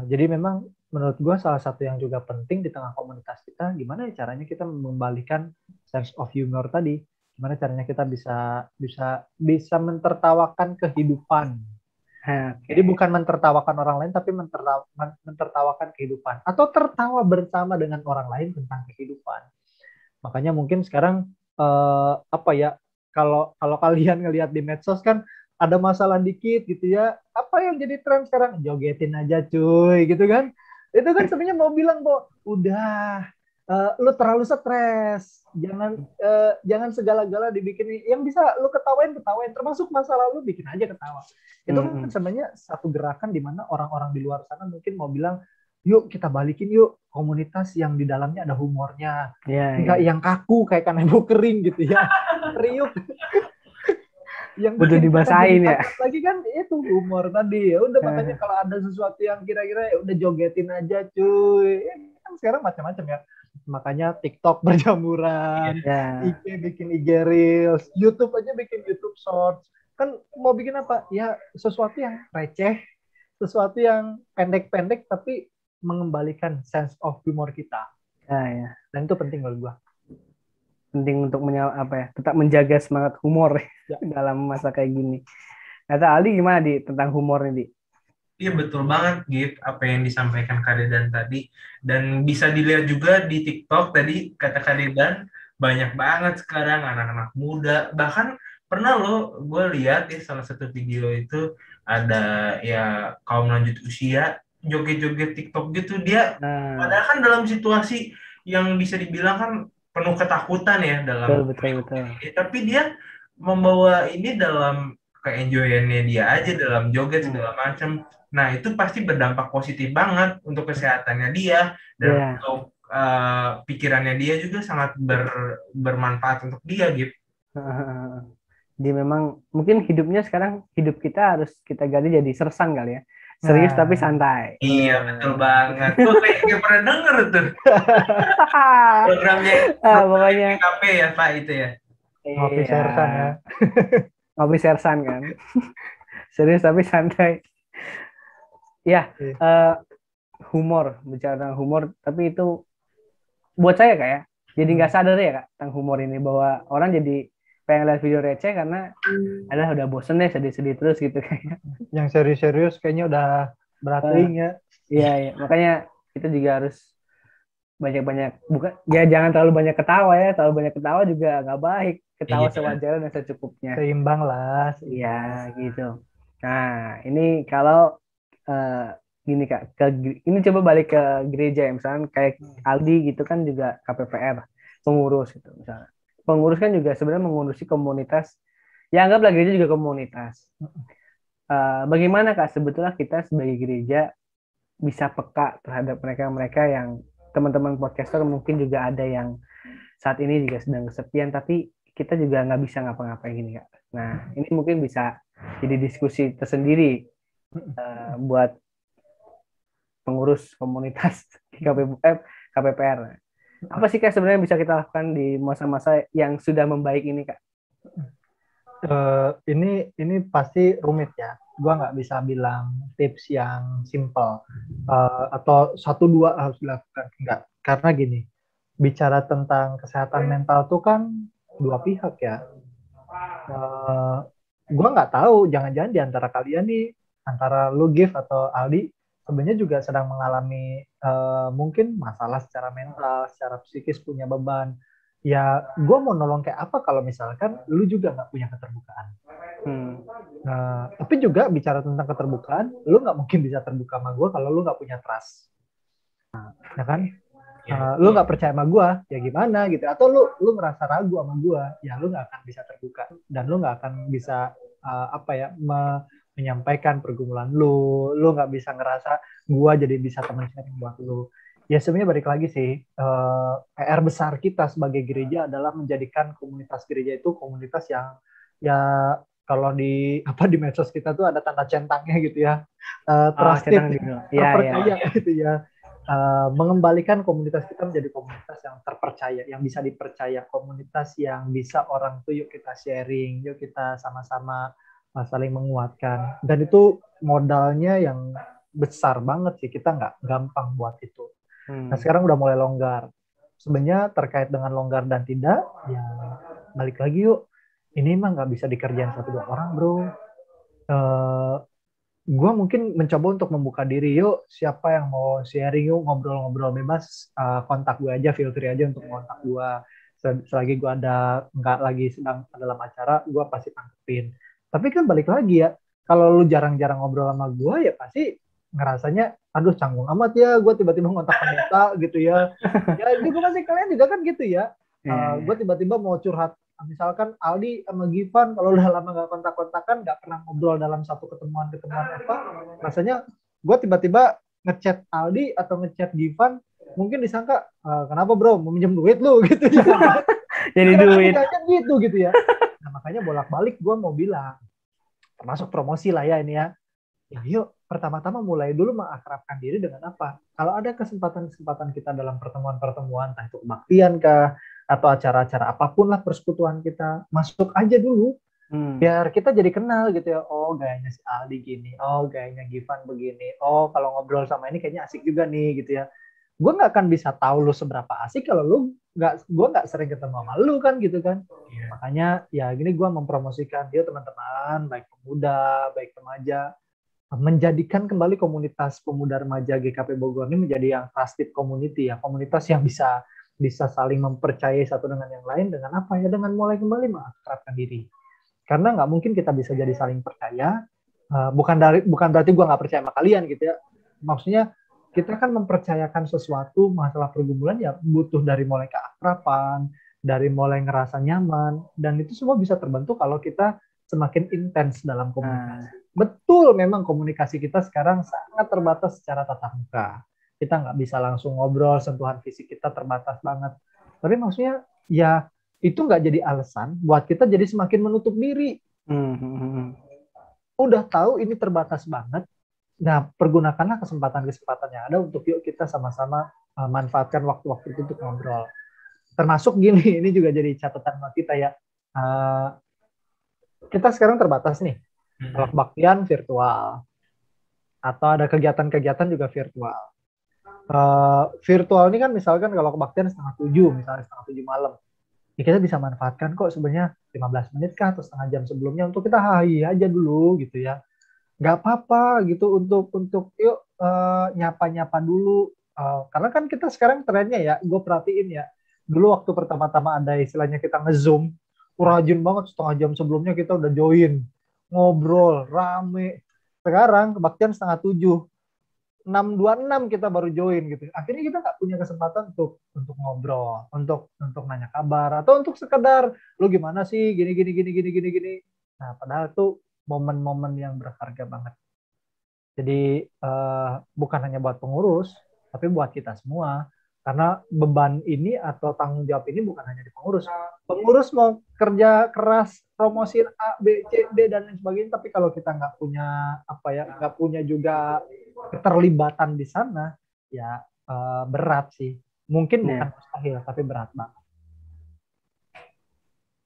Jadi memang menurut gue salah satu yang juga penting di tengah komunitas kita, gimana caranya kita mengembalikan sense of humor tadi, gimana caranya kita bisa mentertawakan kehidupan. Jadi bukan mentertawakan orang lain, tapi mentertawakan kehidupan atau tertawa bersama dengan orang lain tentang kehidupan. Makanya mungkin sekarang kalau kalian ngelihat di medsos kan ada masalah dikit gitu ya, apa yang jadi tren sekarang? Jogetin aja cuy gitu kan. Itu kan sebenarnya mau bilang bahwa udah lu terlalu stres, jangan segala-gala dibikin, yang bisa lu ketawain, termasuk masa lalu bikin aja ketawa. Itu kan sebenarnya satu gerakan di mana orang-orang di luar sana mungkin mau bilang, yuk kita balikin yuk komunitas yang di dalamnya ada humornya, nggak yang kaku kayak kanebo kering gitu ya, riuh. Yang udah dibasahin ya lagi kan itu humor tadi. Ya udah, makanya kalau ada sesuatu yang kira-kira ya udah jogetin aja cuy. Kan sekarang macam-macam ya, makanya TikTok berjamuran, IG bikin IG Reels, YouTube aja bikin YouTube Shorts. Kan mau bikin apa ya, sesuatu yang receh, sesuatu yang pendek-pendek tapi mengembalikan sense of humor kita. Dan itu penting menurut gua. Penting untuk tetap menjaga semangat humor dalam masa kayak gini. Kata Aldi gimana tentang humor ini? Iya betul banget Gif, apa yang disampaikan Kak Dedan tadi, dan bisa dilihat juga di TikTok tadi kata Kak Dedan, banyak banget sekarang anak-anak muda, bahkan pernah gue lihat ya salah satu video itu ada ya kaum lanjut usia joget-joget TikTok gitu, dia padahal kan dalam situasi yang bisa dibilang kan penuh ketakutan ya dalam betul. Tapi dia membawa ini dalam ke-enjoy-nya dia aja dalam joget segala macam. Nah, itu pasti berdampak positif banget untuk kesehatannya dia dan untuk pikirannya dia juga sangat bermanfaat untuk dia gitu. Jadi memang mungkin hidup kita harus kita ganti jadi sersan kali ya. Serius tapi santai. Iya, betul banget. Tuh kayak pernah denger tuh. Programnya pokoknya KP ya, Pak, itu ya. Ngopi sersan ya. Ngopi sersan kan. Serius tapi santai. Ya, humor, bicara tentang humor, tapi itu buat saya kayak jadi nggak sadar ya Kak tentang humor ini, bahwa orang jadi pengen lihat video receh karena udah bosen deh sedih-sedih terus gitu kayaknya. Yang serius-serius kayaknya udah berat ya. Iya, makanya kita juga harus banyak-banyak, bukan ya, jangan terlalu banyak ketawa ya, terlalu banyak ketawa juga nggak baik, ketawa sewajarnya dan secukupnya. Seimbang lah. Iya gitu. Nah ini kalau gini Kak, ini coba balik ke gereja ya, misalnya kayak Aldi gitu kan juga KPPR pengurus gitu misalnya. Pengurus kan juga sebenarnya mengurusi komunitas, ya anggaplah gereja juga komunitas. Bagaimana Kak sebetulnya kita sebagai gereja bisa peka terhadap mereka yang teman-teman podcaster mungkin juga ada yang saat ini juga sedang kesepian, tapi kita juga nggak bisa ngapa-ngapain gini Kak. Nah ini mungkin bisa jadi diskusi tersendiri buat pengurus komunitas KPPR. Apa sih Kak sebenarnya bisa kita lakukan di masa-masa yang sudah membaik ini Kak? Ini pasti rumit ya. Gua nggak bisa bilang tips yang simple atau 1-2 harus dilakukan, enggak. Karena gini, bicara tentang kesehatan mental tuh kan dua pihak ya. Gua nggak tahu, jangan-jangan di antara kalian nih, antara lu Gif atau Aldi, sebenarnya juga sedang mengalami mungkin masalah secara mental, secara psikis, punya beban. Ya, gue mau nolong kayak apa kalau misalkan lu juga nggak punya keterbukaan. Tapi juga bicara tentang keterbukaan, lu nggak mungkin bisa terbuka sama gue kalau lu nggak punya trust. Ya kan? Lu nggak percaya sama gue, ya gimana gitu. Atau lu ngerasa ragu sama gue, ya lu nggak akan bisa terbuka. Dan lu nggak akan bisa menyampaikan pergumulan lu nggak bisa ngerasa gue jadi bisa teman sharing buat lu. Ya sebenarnya balik lagi sih, PR besar kita sebagai gereja adalah menjadikan komunitas gereja itu komunitas yang ya kalau di medsos kita tuh ada tanda centangnya gitu ya, trusted, terpercaya gitu ya. Mengembalikan komunitas kita menjadi komunitas yang terpercaya, yang bisa dipercaya, komunitas yang bisa orang tuh yuk kita sharing, yuk kita sama-sama saling menguatkan. Dan itu modalnya yang besar banget sih, kita nggak gampang buat itu. Nah sekarang udah mulai longgar. Sebenarnya terkait dengan longgar dan tidak, ya balik lagi yuk. Ini mah nggak bisa dikerjain 1-2 orang bro. Gue mungkin mencoba untuk membuka diri, yuk siapa yang mau sharing, yuk ngobrol-ngobrol bebas, kontak gue aja, feel free aja untuk kontak gue. Selagi gue ada nggak lagi sedang dalam acara, gue pasti tangkepin. Tapi kan balik lagi ya, kalau lu jarang-jarang ngobrol sama gue ya pasti ngerasanya aduh canggung amat ya, gue tiba-tiba ngontak pendeta gitu ya. Ya juga pasti kalian juga kan gitu ya. Gue tiba-tiba mau curhat, misalkan Aldi sama Givan kalau udah lama nggak kontak-kontakan, nggak pernah ngobrol dalam satu ketemuan apa, rasanya gue tiba-tiba ngechat Aldi atau ngechat Givan, mungkin disangka kenapa bro mau minjem duit lu gitu ya. Jadi duit gitu ya. Nah makanya bolak-balik gue mau bilang, termasuk promosi lah ya ini ya. Ya yuk pertama-tama mulai dulu mengakrabkan diri dengan apa? Kalau ada kesempatan-kesempatan kita dalam pertemuan-pertemuan, entah itu kebaktian kah, atau acara-acara apapun lah persekutuan kita, masuk aja dulu. Biar kita jadi kenal gitu ya. Oh gayanya si Aldi gini, oh gayanya Givan begini, oh kalau ngobrol sama ini kayaknya asik juga nih gitu ya. Gue nggak akan bisa tahu lu seberapa asik kalau gue nggak sering ketemu sama lu kan gitu kan. Makanya ya gini gue mempromosikan dia teman-teman, baik pemuda, baik remaja, menjadikan kembali komunitas pemuda remaja GKP Bogor ini menjadi yang trusted community ya, komunitas yang bisa saling mempercayai satu dengan yang lain dengan apa ya, dengan mulai kembali mengakrabkan diri. Karena nggak mungkin kita bisa jadi saling percaya, bukan berarti gue nggak percaya sama kalian gitu ya. Maksudnya kita kan mempercayakan sesuatu masalah pergumulan ya butuh dari mulai keakraban, dari mulai ngerasa nyaman, dan itu semua bisa terbentuk kalau kita semakin intens dalam komunikasi. Betul, memang komunikasi kita sekarang sangat terbatas secara tatap muka. Kita nggak bisa langsung ngobrol, sentuhan fisik kita terbatas banget. Tapi maksudnya ya itu nggak jadi alasan buat kita jadi semakin menutup diri. Udah tahu ini terbatas banget, nah pergunakanlah kesempatan-kesempatan yang ada untuk yuk kita sama-sama manfaatkan waktu-waktu itu untuk ngobrol. Termasuk gini, ini juga jadi catatan buat kita ya. Kita sekarang terbatas nih. Kalau kebaktian virtual, atau ada kegiatan-kegiatan juga virtual. Virtual ini kan misalkan kalau kebaktian 6:30, misalnya 6:30 malam, ya kita bisa manfaatkan kok sebenarnya 15 menit kah atau setengah jam sebelumnya untuk kita hai aja dulu gitu ya. Nggak apa-apa gitu untuk yuk nyapa-nyapa dulu. Karena kan kita sekarang trennya ya, gue perhatiin ya, dulu waktu pertama-tama ada istilahnya kita nge-zoom, rajin banget setengah jam sebelumnya kita udah join, ngobrol, rame. Sekarang kebaktian 6:30, 6:26 kita baru join gitu. Akhirnya kita nggak punya kesempatan untuk ngobrol, untuk nanya kabar, atau untuk sekedar lu gimana sih, gini. Nah, padahal itu momen-momen yang berharga banget. Jadi bukan hanya buat pengurus, tapi buat kita semua. Karena beban ini atau tanggung jawab ini bukan hanya di pengurus. Pengurus mau kerja keras, promosiin A, B, C, D, dan lain sebagainya, tapi kalau kita nggak punya nggak punya juga keterlibatan di sana, ya berat sih. Mungkin bukan mustahil, tapi berat banget.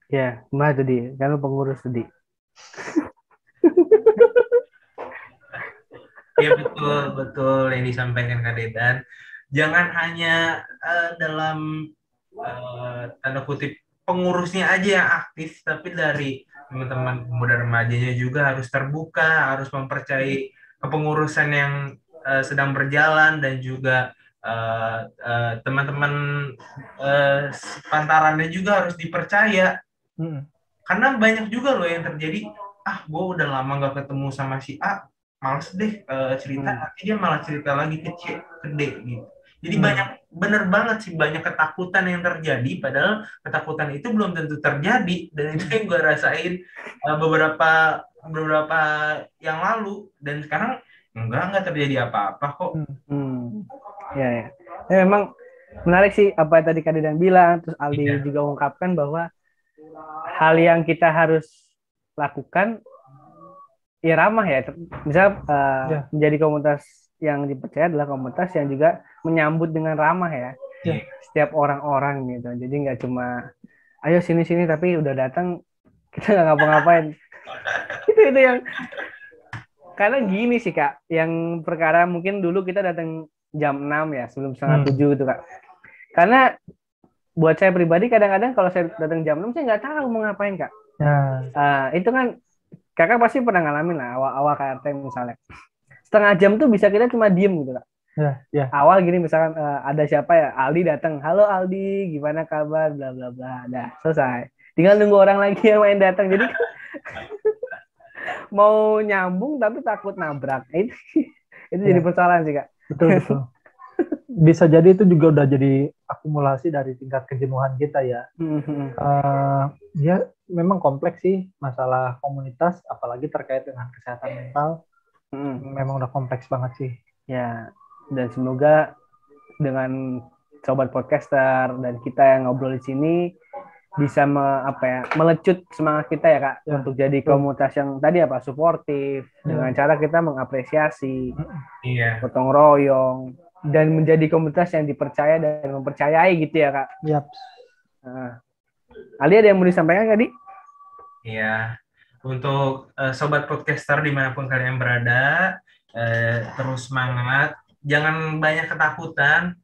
Ya, gimana tadi? Kan pengurus tadi. Ya betul yang disampaikan Kak Dedan. Jangan hanya dalam tanda kutip pengurusnya aja yang aktif, tapi dari teman-teman pemuda remajanya juga harus terbuka, harus mempercayai kepengurusan yang sedang berjalan, dan juga teman-teman pantarannya juga harus dipercaya. Karena banyak juga loh yang terjadi, gue udah lama gak ketemu sama si A, males deh cerita, nanti dia malah cerita lagi ke C, ke D gitu. Jadi bener banget sih, banyak ketakutan yang terjadi, padahal ketakutan itu belum tentu terjadi, dan itu yang gue rasain beberapa yang lalu, dan sekarang enggak terjadi apa-apa kok. Ya, memang menarik sih apa yang tadi Kak Dedan bilang, terus Aldi juga mengungkapkan bahwa hal yang kita harus lakukan ya ramah ya, misal menjadi komunitas yang dipercaya adalah komunitas yang juga menyambut dengan ramah ya, setiap orang-orang gitu. Jadi nggak cuma ayo sini tapi udah datang kita nggak ngapa-ngapain. itu yang karena gini sih Kak, yang perkara mungkin dulu kita datang jam 6 ya, sebelum setengah 7 gitu Kak. Karena buat saya pribadi kadang-kadang kalau saya datang jam 6 saya nggak tahu mau ngapain Kak. Itu kan Kakak pasti pernah ngalamin lah awal-awal KRT misalnya. Setengah jam tuh bisa kita cuma diem gitu Kak. Awal gini misalkan ada siapa ya, Aldi datang, halo Aldi, gimana kabar, bla bla bla, dah selesai. Tinggal nunggu orang lagi yang main datang. Jadi mau nyambung tapi takut nabrak. Itu jadi persoalan sih Kak. Betul. Bisa jadi itu juga udah jadi akumulasi dari tingkat kejenuhan kita ya. Ya memang kompleks sih masalah komunitas, apalagi terkait dengan kesehatan mental. Memang udah kompleks banget sih. Ya, dan semoga dengan sobat podcaster dan kita yang ngobrol di sini bisa melecut semangat kita ya Kak, untuk jadi komunitas yang tadi suportif, dengan cara kita mengapresiasi, gotong royong, dan menjadi komunitas yang dipercaya dan mempercayai gitu ya Kak. Ali ada yang mau disampaikan tadi? Iya, untuk sobat podcaster dimanapun kalian berada, terus semangat, jangan banyak ketakutan,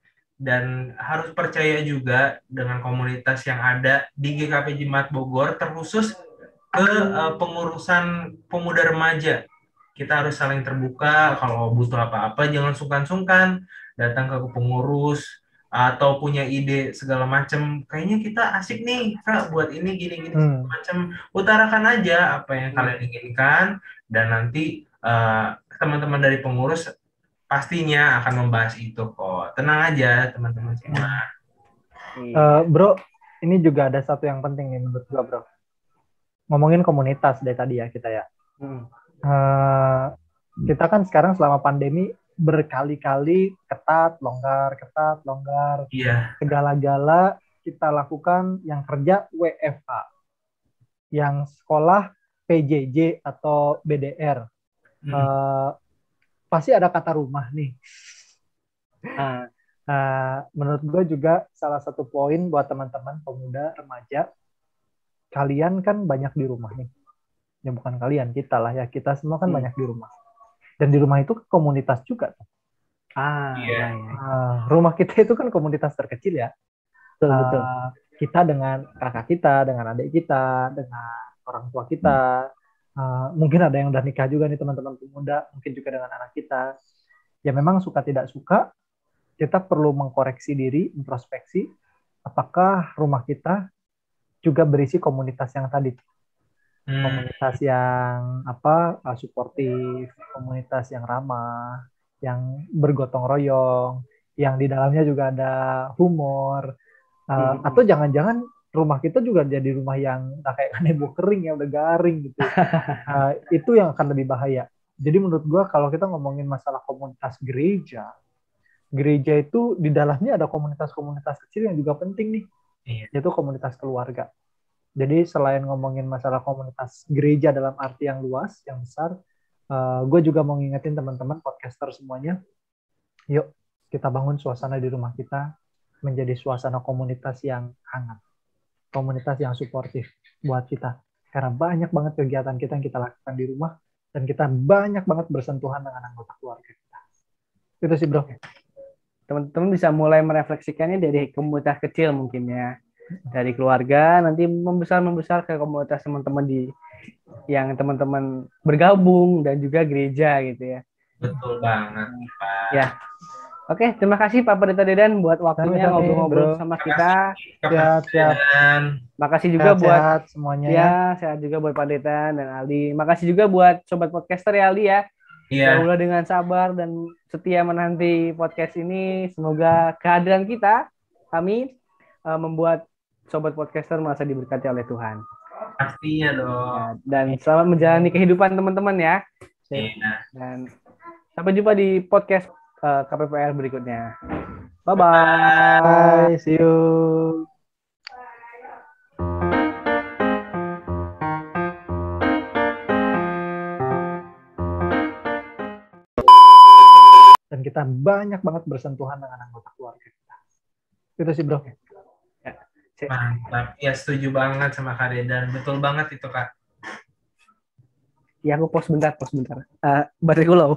dan harus percaya juga dengan komunitas yang ada di GKP Jimat Bogor, terkhusus ke pengurusan pemuda remaja. Kita harus saling terbuka, kalau butuh apa-apa jangan sungkan-sungkan datang ke pengurus, atau punya ide segala macam, kayaknya kita asik nih Kak buat ini gini-gini macam, utarakan aja apa yang kalian inginkan, dan nanti teman-teman dari pengurus pastinya akan membahas itu kok. Tenang aja teman-teman semua. Bro, ini juga ada satu yang penting nih menurut gua bro. Ngomongin komunitas dari tadi ya kita ya. Kita kan sekarang selama pandemi berkali-kali ketat, longgar. Segala-gala kita lakukan, yang kerja WFH, yang sekolah PJJ atau BDR. Pasti ada kata rumah nih. Menurut gue juga salah satu poin buat teman-teman pemuda remaja, kalian kan banyak di rumah nih. Ya bukan kalian, kita lah ya, kita semua kan banyak di rumah. Dan di rumah itu komunitas juga. Rumah kita itu kan komunitas terkecil ya. Betul. Kita dengan kakak kita, dengan adik kita, dengan orang tua kita. Mungkin ada yang udah nikah juga nih teman-teman pemuda, mungkin juga dengan anak kita. Ya memang suka tidak suka, kita perlu mengkoreksi diri, introspeksi, apakah rumah kita juga berisi komunitas yang tadi. Komunitas yang suportif, komunitas yang ramah, yang bergotong royong, yang di dalamnya juga ada humor, atau jangan-jangan rumah kita juga jadi rumah yang kayak kanebo kering ya, udah garing gitu. Itu yang akan lebih bahaya. Jadi menurut gue kalau kita ngomongin masalah komunitas gereja itu di dalamnya ada komunitas-komunitas kecil yang juga penting nih, yaitu komunitas keluarga. Jadi selain ngomongin masalah komunitas gereja dalam arti yang luas, yang besar, gue juga mau ngingetin teman-teman podcaster semuanya, yuk kita bangun suasana di rumah kita menjadi suasana komunitas yang hangat, komunitas yang suportif buat kita. Karena banyak banget kegiatan kita yang kita lakukan di rumah, dan kita banyak banget bersentuhan dengan anggota keluarga kita. Itu sih bro. Teman-teman bisa mulai merefleksikannya dari komunitas kecil mungkin ya. Dari keluarga, nanti membesar ke komunitas teman-teman yang teman-teman bergabung, dan juga gereja gitu ya. Betul banget Pak. Ya. Oke, terima kasih Pak Pendeta Dedan buat waktunya ngobrol-ngobrol sama kita. Siap. Makasih juga buat semuanya. Ya, sehat juga buat Pak Dedan dan Aldi. Makasih juga buat sobat podcaster ya Aldi ya. Yang udah dengan sabar dan setia menanti podcast ini. Semoga kehadiran kami membuat sobat podcaster merasa diberkati oleh Tuhan. Pastinya dong. Ya, dan selamat menjalani kehidupan teman-teman ya. Dan sampai jumpa di podcast KPPR berikutnya. Bye-bye. See you. Dan kita banyak banget bersentuhan dengan anggota keluarga kita. Itu sih bro. Mantap. Ya setuju banget sama Kak Dedan. Betul banget itu Kak. Ya aku pause bentar. Baterai gue low.